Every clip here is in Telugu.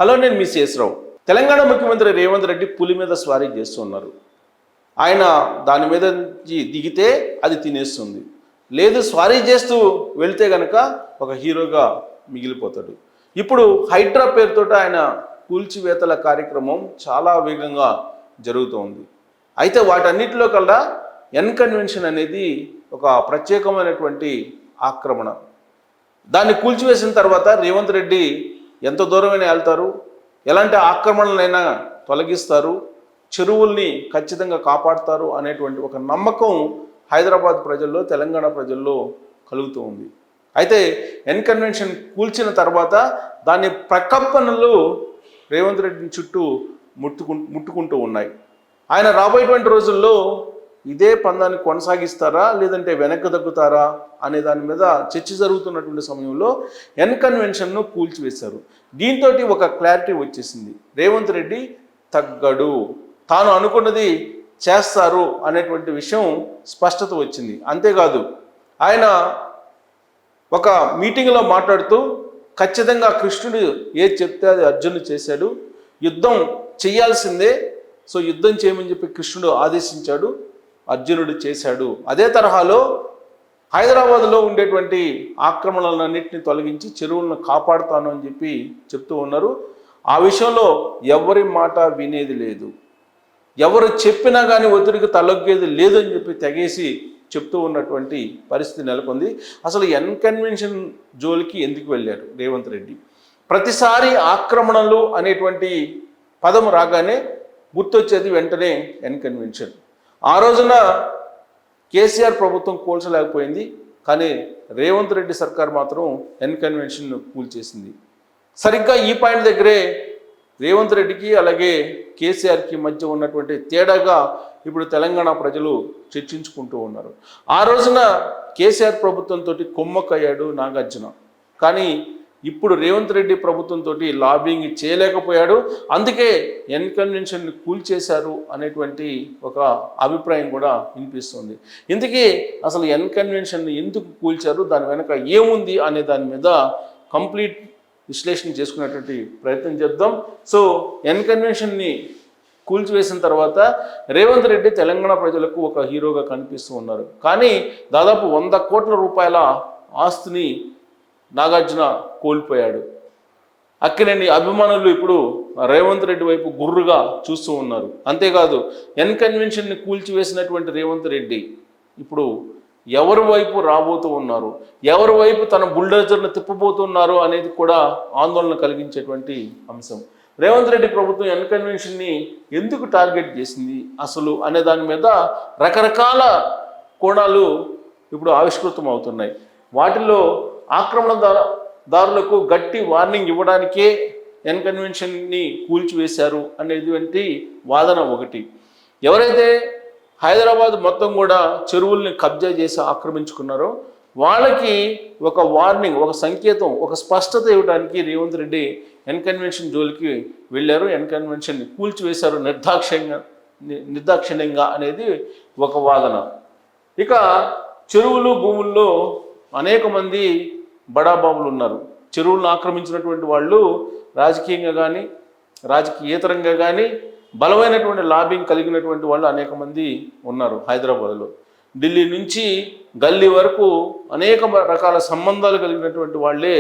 హలో, నేను మీ శేషరావు. తెలంగాణ ముఖ్యమంత్రి రేవంత్ రెడ్డి పులి మీద స్వారీ చేస్తున్నారు. ఆయన దాని మీద దిగితే అది తినేస్తుంది, లేదు స్వారీ చేస్తూ వెళ్తే గనక ఒక హీరోగా మిగిలిపోతాడు. ఇప్పుడు హైడ్రా పేరుతో ఆయన కూల్చివేతల కార్యక్రమం చాలా వేగంగా జరుగుతోంది. అయితే వాటన్నిటిలో కల్లా ఎన్కన్వెన్షన్ అనేది ఒక ప్రత్యేకమైనటువంటి ఆక్రమణ. దాన్ని కూల్చివేసిన తర్వాత రేవంత్ రెడ్డి ఎంత దూరమైనా వెళ్తారు, ఎలాంటి ఆక్రమణలైనా తొలగిస్తారు, చెరువుల్ని ఖచ్చితంగా కాపాడుతారు అనేటువంటి ఒక నమ్మకం హైదరాబాద్ ప్రజల్లో, తెలంగాణ ప్రజల్లో కలుగుతూ ఉంది. అయితే ఎన్కన్వెన్షన్ కూల్చిన తర్వాత దాని ప్రకంపనలు రేవంత్ రెడ్డి చుట్టూ ముట్టుకుంటూ ఉన్నాయి. ఆయన రాబోయేటువంటి రోజుల్లో ఇదే పందాన్ని కొనసాగిస్తారా లేదంటే వెనక్కి తగ్గుతారా అనే దాని మీద చర్చ జరుగుతున్నటువంటి సమయంలో ఎన్కన్వెన్షన్ను కూల్చివేశారు. దీంతో ఒక క్లారిటీ వచ్చేసింది. రేవంత్ రెడ్డి తగ్గడు, తాను అనుకున్నది చేస్తారు అనేటువంటి విషయం స్పష్టత వచ్చింది. అంతేకాదు, ఆయన ఒక మీటింగ్లో మాట్లాడుతూ ఖచ్చితంగా కృష్ణుడు ఏది చెప్తే అది అర్జునుడు చేశాడు, యుద్ధం చేయాల్సిందే, సో యుద్ధం చేయమని చెప్పి కృష్ణుడు ఆదేశించాడు, అర్జునుడు చేశాడు. అదే తరహాలో హైదరాబాద్లో ఉండేటువంటి ఆక్రమణలన్నింటినీ తొలగించి చెరువులను కాపాడుతాను అని చెప్పి చెప్తూ ఉన్నారు. ఆ విషయంలో ఎవరి మాట వినేది లేదు, ఎవరు చెప్పినా కానీ ఒత్తిడికి తలొగ్గేది లేదని చెప్పి తెగేసి చెప్తూ ఉన్నటువంటి పరిస్థితి నెలకొంది. అసలు ఎన్కన్వెన్షన్ జోలికి ఎందుకు వెళ్ళారు రేవంత్ రెడ్డి? ప్రతిసారి ఆక్రమణలు అనేటువంటి పదం రాగానే గుర్తొచ్చేది వెంటనే ఎన్కన్వెన్షన్. ఆ రోజున కేసీఆర్ ప్రభుత్వం కూల్చలేకపోయింది, కానీ రేవంత్ రెడ్డి సర్కార్ మాత్రం ఎన్కన్వెన్షన్ను కూల్చేసింది. సరిగ్గా ఈ పాయింట్ దగ్గరే రేవంత్ రెడ్డికి అలాగే కేసీఆర్కి మధ్య ఉన్నటువంటి తేడాగా ఇప్పుడు తెలంగాణ ప్రజలు చర్చించుకుంటూ ఉన్నారు. ఆ రోజున కేసీఆర్ ప్రభుత్వంతో కొమ్మక్కయ్యాడు నాగార్జున, కానీ ఇప్పుడు రేవంత్ రెడ్డి ప్రభుత్వంతో లాబింగ్ చేయలేకపోయాడు. అందుకే ఎన్కన్వెన్షన్ని కూల్చేశారు అనేటువంటి ఒక అభిప్రాయం కూడా వినిపిస్తుంది. ఇందుకే అసలు ఎన్కన్వెన్షన్ని ఎందుకు కూల్చారు, దాని వెనక ఏముంది అనే దాని మీద కంప్లీట్ విశ్లేషణ చేసుకునేటువంటి ప్రయత్నం చేద్దాం. సో ఎన్కన్వెన్షన్ని కూల్చివేసిన తర్వాత రేవంత్ రెడ్డి తెలంగాణ ప్రజలకు ఒక హీరోగా కనిపిస్తూ ఉన్నారు. కానీ దాదాపు 100 కోట్ల రూపాయల ఆస్తిని నాగార్జున కోల్పోయాడు. అక్కినేని అభిమానులు ఇప్పుడు రేవంత్ రెడ్డి వైపు గుర్రుగా చూస్తూ ఉన్నారు. అంతేకాదు, ఎన్కన్వెన్షన్ని కూల్చివేసినటువంటి రేవంత్ రెడ్డి ఇప్పుడు ఎవరి వైపు రాబోతూ ఉన్నారు, ఎవరి వైపు తన బుల్డోజర్ను తిప్పబోతున్నారు అనేది కూడా ఆందోళన కలిగించేటువంటి అంశం. రేవంత్ రెడ్డి ప్రభుత్వం ఎన్కన్వెన్షన్ని ఎందుకు టార్గెట్ చేసింది అసలు అనే దాని మీద రకరకాల కోణాలు ఇప్పుడు ఆవిష్కృతం అవుతున్నాయి. వాటిలో ఆక్రమణదారులకు గట్టి వార్నింగ్ ఇవ్వడానికే ఎన్కన్వెన్షన్ని కూల్చివేశారు అనేటువంటి వాదన ఒకటి. ఎవరైతే హైదరాబాద్ మొత్తం కూడా చెరువుల్ని కబ్జా చేసి ఆక్రమించుకున్నారో వాళ్ళకి ఒక వార్నింగ్, ఒక సంకేతం, ఒక స్పష్టత ఇవ్వడానికి రేవంత్ రెడ్డి ఎన్కన్వెన్షన్ జోలికి వెళ్ళారు, ఎన్కన్వెన్షన్ని కూల్చివేశారు నిర్దాక్షిణ్యంగా అనేది ఒక వాదన. ఇక చెరువులు భూముల్లో అనేక మంది బడాబాబులు ఉన్నారు. చెరువులను ఆక్రమించినటువంటి వాళ్ళు రాజకీయంగా కానీ రాజకీయేతరంగా కానీ బలమైనటువంటి లాబింగ్ కలిగినటువంటి వాళ్ళు అనేక మంది ఉన్నారు హైదరాబాద్లో. ఢిల్లీ నుంచి గల్లీ వరకు అనేక రకాల సంబంధాలు కలిగినటువంటి వాళ్ళే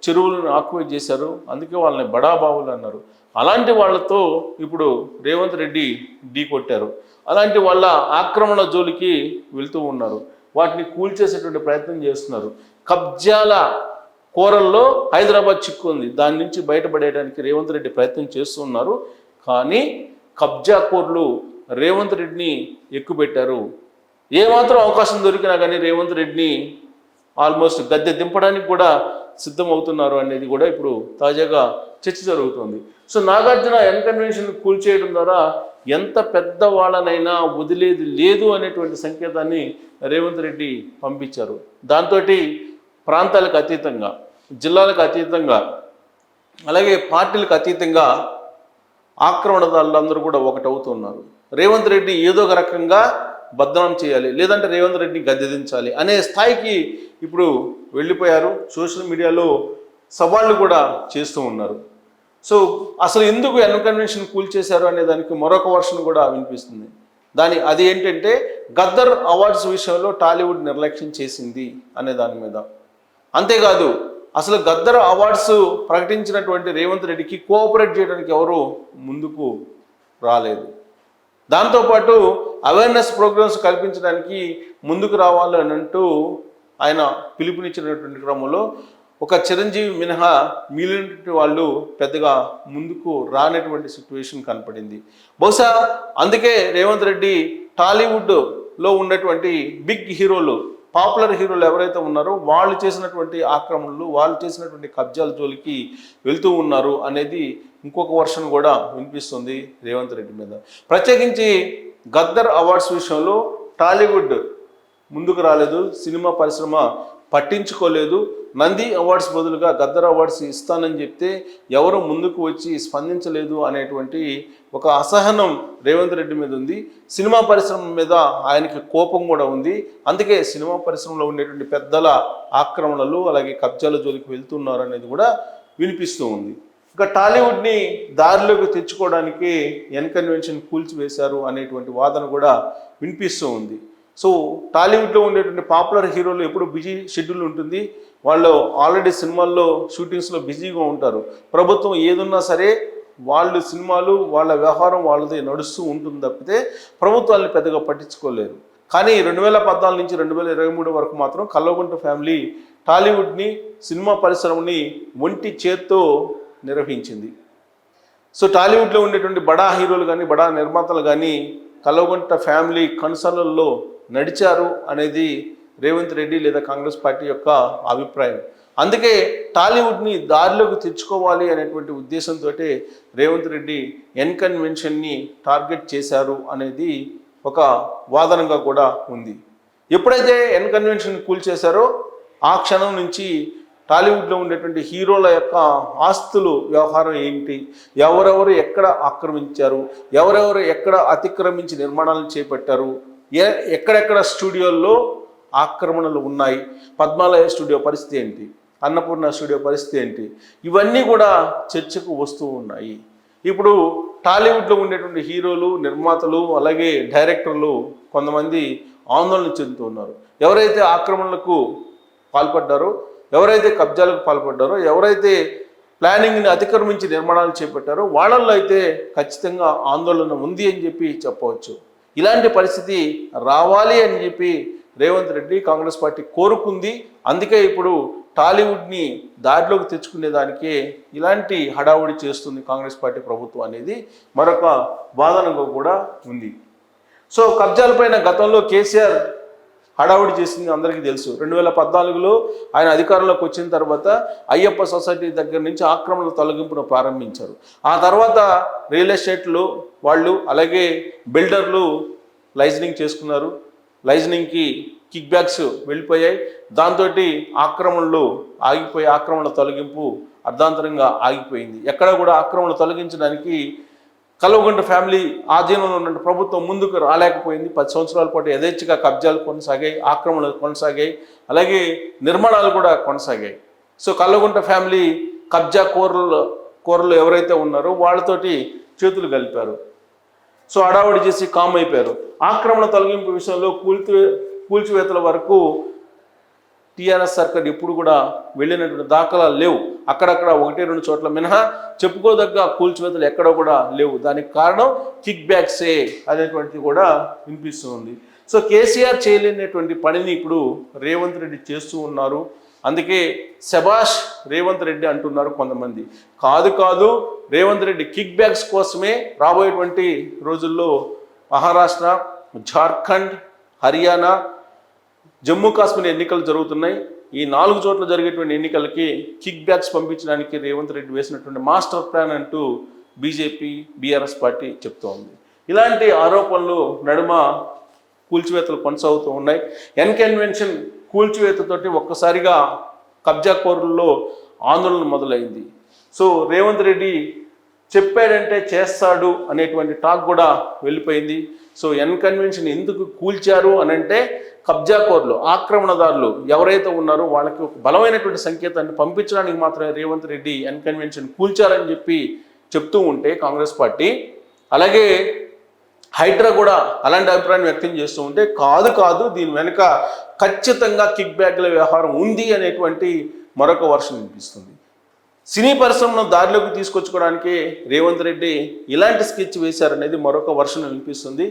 చెరువులను ఆక్యుపై చేశారు, అందుకే వాళ్ళని బడాబాబులు అన్నారు. అలాంటి వాళ్ళతో ఇప్పుడు రేవంత్ రెడ్డి ఢీ కొట్టారు. అలాంటి వాళ్ళ ఆక్రమణ జోలికి వెళ్తూ ఉన్నారు, వాటిని కూల్చేసేటువంటి ప్రయత్నం చేస్తున్నారు. కబ్జాల కోరల్లో హైదరాబాద్ చిక్కుంది, దాని నుంచి బయటపడేయడానికి రేవంత్ రెడ్డి ప్రయత్నం చేస్తున్నారు. కానీ కబ్జా కోర్లు రేవంత్ రెడ్డిని ఎక్కుపెట్టారు. ఏమాత్రం అవకాశం దొరికినా కానీ రేవంత్ రెడ్డిని ఆల్మోస్ట్ గద్దె దింపడానికి కూడా సిద్ధమవుతున్నారు అనేది కూడా ఇప్పుడు తాజాగా చర్చ జరుగుతుంది. సో నాగార్జున ఎన్కన్వెన్షన్ కూల్చేయడం ద్వారా ఎంత పెద్ద వాళ్ళనైనా వదిలేది లేదు అనేటువంటి సంకేతాన్ని రేవంత్ రెడ్డి పంపించారు. దాంతో ప్రాంతాలకు అతీతంగా, జిల్లాలకు అతీతంగా, అలాగే పార్టీలకు అతీతంగా ఆక్రమణదారులందరూ కూడా ఒకటవుతున్నారు. రేవంత్ రెడ్డి ఏదో ఒక రకంగా బదనాం చేయాలి, లేదంటే రేవంత్ రెడ్డిని గద్దెదించాలి అనే స్థాయికి ఇప్పుడు వెళ్ళిపోయారు. సోషల్ మీడియాలో సవాళ్ళు కూడా చేస్తూ ఉన్నారు. సో అసలు ఎందుకు ఎన్ కన్వెన్షన్ కూల్చేశారు అనే దానికి మరొక వర్షన్ కూడా వినిపిస్తుంది. అది ఏంటంటే గద్దర్ అవార్డ్స్ విషయంలో టాలీవుడ్ నిర్లక్ష్యం చేసింది అనే దాని మీద. అంతేకాదు అసలు గద్దర్ అవార్డ్స్ ప్రకటించినటువంటి రేవంత్ రెడ్డికి కోఆపరేట్ చేయడానికి ఎవరు ముందుకు రాలేదు. దాంతోపాటు అవేర్నెస్ ప్రోగ్రామ్స్ కల్పించడానికి ముందుకు రావాలి అని అంటూ ఆయన పిలుపునిచ్చినటువంటి క్రమంలో ఒక చిరంజీవి మినహా మిగిలినటువంటి వాళ్ళు పెద్దగా ముందుకు రానటువంటి సిచ్యువేషన్ కనపడింది. బహుశా అందుకే రేవంత్ రెడ్డి టాలీవుడ్లో ఉన్నటువంటి బిగ్ హీరోలు, పాపులర్ హీరోలు ఎవరైతే ఉన్నారో వాళ్ళు చేసినటువంటి ఆక్రమణలు, వాళ్ళు చేసినటువంటి కబ్జాల జోలికి వెళ్తూ ఉన్నారు అనేది ఇంకొక వర్షన్ కూడా వినిపిస్తుంది రేవంత్ రెడ్డి మీద. ప్రత్యేకించి గద్దర్ అవార్డ్స్ విషయంలో టాలీవుడ్ ముందుకు రాలేదు, సినిమా పరిశ్రమ పట్టించుకోలేదు. నంది అవార్డ్స్ బదులుగా గద్దర్ అవార్డ్స్ ఇస్తానని చెప్తే ఎవరు ముందుకు వచ్చి స్పందించలేదు అనేటువంటి ఒక అసహనం రేవంత్ రెడ్డి మీద ఉంది. సినిమా పరిశ్రమ మీద ఆయనకి కోపం కూడా ఉంది. అందుకే సినిమా పరిశ్రమలో ఉండేటువంటి పెద్దల ఆక్రమణలు అలాగే కబ్జాల జోలికి వెళ్తున్నారు అనేది కూడా వినిపిస్తూ ఉంది. ఇక టాలీవుడ్ని దారిలోకి తెచ్చుకోవడానికి ఎన్ కన్వెన్షన్ కూల్చివేశారు అనేటువంటి వాదన కూడా వినిపిస్తూ ఉంది. సో టాలీవుడ్లో ఉండేటువంటి పాపులర్ హీరోలు ఎప్పుడు బిజీ షెడ్యూల్ ఉంటుంది, వాళ్ళు ఆల్రెడీ సినిమాల్లో షూటింగ్స్లో బిజీగా ఉంటారు. ప్రభుత్వం ఏదున్నా సరే వాళ్ళు సినిమాలు వాళ్ళ వ్యవహారం వాళ్ళది నడుస్తూ ఉంటుంది తప్పితే ప్రభుత్వాన్ని పెద్దగా పట్టించుకోలేరు. కానీ 2014 నుంచి 2023 వరకు మాత్రం కల్వకుంట్ల ఫ్యామిలీ టాలీవుడ్ని, సినిమా పరిశ్రమని ఒంటి చేత్తో నిర్వహించింది. సో టాలీవుడ్లో ఉండేటువంటి బడా హీరోలు కానీ బడా నిర్మాతలు కానీ కల్వకుంట్ల ఫ్యామిలీ కన్సర్న్లలో నడిచారు అనేది రేవంత్ రెడ్డి లేదా కాంగ్రెస్ పార్టీ యొక్క అభిప్రాయం. అందుకే టాలీవుడ్ని దారిలోకి తెచ్చుకోవాలి అనేటువంటి ఉద్దేశంతో రేవంత్ రెడ్డి ఎన్ కన్వెన్షన్ని టార్గెట్ చేశారు అనేది ఒక వాదనగా కూడా ఉంది. ఎప్పుడైతే ఎన్ కన్వెన్షన్ కూల్చేశారో ఆ క్షణం నుంచి టాలీవుడ్లో ఉండేటువంటి హీరోల యొక్క ఆస్తులు వ్యవహారం ఏంటి, ఎవరెవరు ఎక్కడ ఆక్రమించారు, ఎవరెవరు ఎక్కడ అతిక్రమించి నిర్మాణాలు చేపట్టారు, ఎక్కడెక్కడ స్టూడియోల్లో ఆక్రమణలు ఉన్నాయి, పద్మాలయ స్టూడియో పరిస్థితి ఏంటి, అన్నపూర్ణ స్టూడియో పరిస్థితి ఏంటి, ఇవన్నీ కూడా చర్చకు వస్తూ ఉన్నాయి. ఇప్పుడు టాలీవుడ్లో ఉండేటువంటి హీరోలు, నిర్మాతలు అలాగే డైరెక్టర్లు కొంతమంది ఆందోళన చెందుతున్నారు. ఎవరైతే ఆక్రమణలకు పాల్పడ్డారో, ఎవరైతే కబ్జాలకు పాల్పడ్డారో, ఎవరైతే ప్లానింగ్ని అతిక్రమించి నిర్మాణాలు చేపట్టారో వాళ్ళల్లో అయితే ఖచ్చితంగా ఆందోళన ఉంది అని చెప్పి చెప్పవచ్చు. ఇలాంటి పరిస్థితి రావాలి అని చెప్పి రేవంత్ రెడ్డి కాంగ్రెస్ పార్టీ కోరుకుంది. అందుకే ఇప్పుడు టాలీవుడ్ని దారిలోకి తెచ్చుకునేదానికే ఇలాంటి హడావుడి చేస్తుంది కాంగ్రెస్ పార్టీ ప్రభుత్వం అనేది మరొక వాదనగా కూడా ఉంది. సో కబ్జాలపైన గతంలో కేసీఆర్ హడావుడి చేసింది అందరికీ తెలుసు. 2014లో ఆయన అధికారంలోకి వచ్చిన తర్వాత అయ్యప్ప సొసైటీ దగ్గర నుంచి ఆక్రమణల తొలగింపును ప్రారంభించారు. ఆ తర్వాత రియల్ ఎస్టేట్లు వాళ్ళు అలాగే బిల్డర్లు లైజనింగ్ చేసుకున్నారు. లైజనింగ్కి కిక్ బ్యాక్స్ వెళ్ళిపోయాయి. దాంతో ఆక్రమణలు ఆగిపోయి ఆక్రమణల తొలగింపు అర్ధాంతరంగా ఆగిపోయింది. ఎక్కడ కూడా ఆక్రమణలు తొలగించడానికి కల్వకుంట్ల ఫ్యామిలీ ఆధీనంలో ఉన్న ప్రభుత్వం ముందుకు రాలేకపోయింది. 10 సంవత్సరాల పాటు యథేచ్ఛగా కబ్జాలు కొనసాగాయి, ఆక్రమణలు కొనసాగాయి, అలాగే నిర్మాణాలు కూడా కొనసాగాయి. సో కల్వకుంట్ల ఫ్యామిలీ కబ్జా కోరలు ఎవరైతే ఉన్నారో వాళ్ళతోటి చేతులు కలిపారు. సో హడావుడి చేసి కామ్ అయిపోయారు. ఆక్రమణ తొలగింపు విషయంలో కూల్చివేతల వరకు టీఆర్ఎస్ సర్కార్ ఎప్పుడు కూడా వెళ్ళినటువంటి దాఖలాలు లేవు. అక్కడక్కడ 1-2 చోట్ల మినహా చెప్పుకోదగ్గ కూల్చివేతలు ఎక్కడ కూడా లేవు. దానికి కారణం కిక్ బ్యాక్సే అనేటువంటిది కూడా వినిపిస్తుంది. సో కేసీఆర్ చేయలేనటువంటి పనిని ఇప్పుడు రేవంత్ రెడ్డి చేస్తూ ఉన్నారు. అందుకే శభాష్ రేవంత్ రెడ్డి అంటున్నారు కొంతమంది. కాదు రేవంత్ రెడ్డి కిక్ బ్యాక్స్ కోసమే రాబోయేటువంటి రోజుల్లో మహారాష్ట్ర, జార్ఖండ్, హర్యానా, జమ్మూ కాశ్మీర్ ఎన్నికలు జరుగుతున్నాయి. ఈ 4 చోట్ల జరిగేటువంటి ఎన్నికలకి కిక్ బ్యాక్స్ పంపించడానికి రేవంత్ రెడ్డి వేసినటువంటి మాస్టర్ ప్లాన్ అంటూ బీజేపీ, బీఆర్ఎస్ పార్టీ చెప్తోంది. ఇలాంటి ఆరోపణలు నడుమ కూల్చివేతలు కొనసాగుతూ ఉన్నాయి. ఎన్ కన్వెన్షన్ కూల్చివేతతోటి ఒక్కసారిగా కబ్జా కోరుల్లో ఆందోళన మొదలైంది. సో రేవంత్ రెడ్డి చెప్పాడంటే చేస్తాడు అనేటువంటి టాక్ కూడా వెళ్ళిపోయింది. సో ఎన్ కన్వెన్షన్ ఎందుకు కూల్చారు అని అంటే కబ్జాకోర్లు, ఆక్రమణదారులు ఎవరైతే ఉన్నారో వాళ్ళకి ఒక బలమైనటువంటి సంకేతాన్ని పంపించడానికి మాత్రమే రేవంత్ రెడ్డి ఎన్ కన్వెన్షన్ కూల్చారని చెప్పి చెప్తూ ఉంటే కాంగ్రెస్ పార్టీ, అలాగే హైడ్రా కూడా అలాంటి అభిప్రాయం వ్యక్తం చేస్తూ ఉంటే కాదు దీని వెనుక ఖచ్చితంగా కిక్ బ్యాక్ల వ్యవహారం ఉంది అనేటువంటి మరొక వర్షన్ వినిపిస్తుంది. సినీ పరిశ్రమను దారిలోకి తీసుకొచ్చుకోవడానికి రేవంత్ రెడ్డి ఇలాంటి స్కెచ్ వేశారనేది మరొక వర్షన్ వినిపిస్తుంది.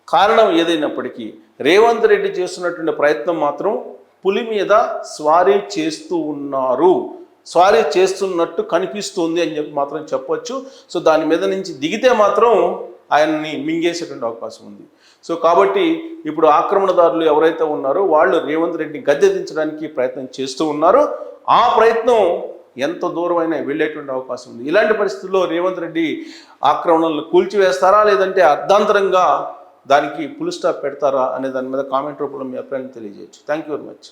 కారణం ఏదైనప్పటికీ రేవంత్ రెడ్డి చేస్తున్నటువంటి ప్రయత్నం మాత్రం పులి మీద స్వారీ చేస్తున్నట్టు కనిపిస్తుంది అని చెప్పి మాత్రం చెప్పొచ్చు. సో దాని మీద నుంచి దిగితే మాత్రం ఆయన్ని మింగేసేటువంటి అవకాశం ఉంది. సో కాబట్టి ఇప్పుడు ఆక్రమణదారులు ఎవరైతే ఉన్నారో వాళ్ళు రేవంత్ రెడ్డిని గద్దె దించడానికి ప్రయత్నం చేస్తూ ఉన్నారు. ఆ ప్రయత్నం ఎంత దూరమైనా వెళ్ళేటువంటి అవకాశం ఉంది. ఇలాంటి పరిస్థితుల్లో రేవంత్ రెడ్డి ఆక్రమణలను కూల్చివేస్తారా, లేదంటే అర్ధాంతరంగా దానికి ఫుల్ స్టాప్ పెడతారా అనే దాని మీద కామెంట్ రూపంలో మీ అభిప్రాయాన్ని తెలియజేయచ్చు. Thank you very much.